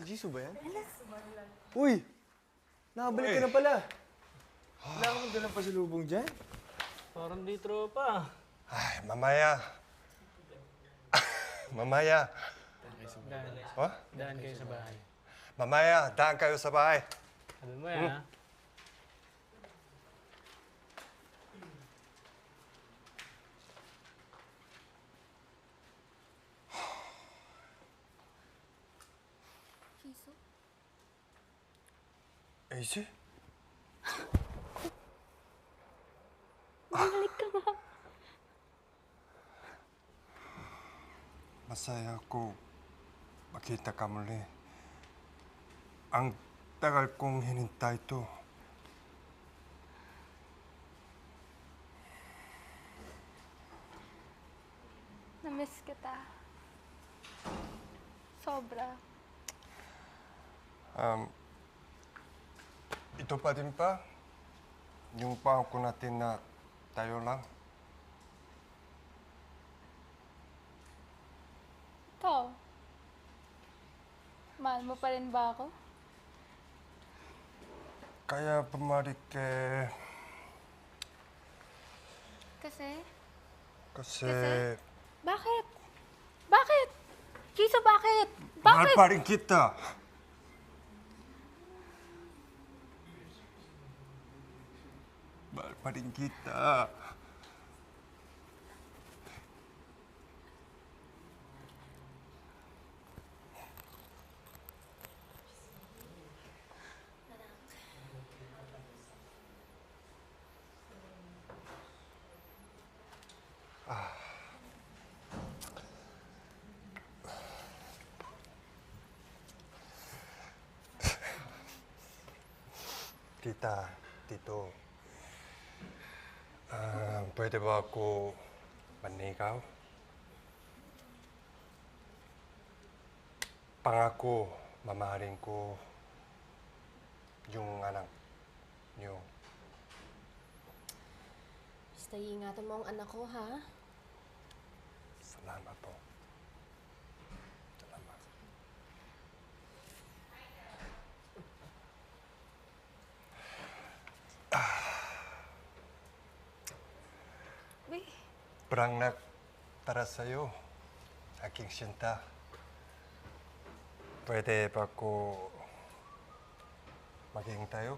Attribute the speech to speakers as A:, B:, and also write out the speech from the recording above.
A: Jisoo ba yan? Uy! Nakabalik ka na pala. Wala ka mong dalang pasalubong dyan?
B: Parang di tropa.
C: Ay, mamaya. Mamaya.
B: Daan.
C: Oh?
B: Daan kayo sa bahay.
C: Mamaya, daan kayo sa bahay.
B: Sabi mo yan, ha?
D: Jisoo?
C: Easy?
D: Bumalik ka nga.
C: Masaya ako makita ka muli. Ang tagal kong hinintay ito.
D: Namiss kita. Sobra.
C: Ito pa din pa? Yung pangako natin na tayo lang.
D: Ikaw? Mahal mo pa rin ba ako?
C: Kaya bumalik
D: Kasi?
C: Kasi...
D: Bakit? Bakit? Jisoo, bakit?
C: Mahal
D: Bakit?
C: pa rin kita. Mahal pa rin kita. Tita, Tito, pwede ba ako manigaw? Pangako, mamahalin ko yung anak niyo.
E: Basta iingatan mo ang anak ko, ha?
C: Salamat po. Salamat.
D: Uy,
C: Prangnak para sa'yo, aking sinta. Pwede ba ako maging tayo?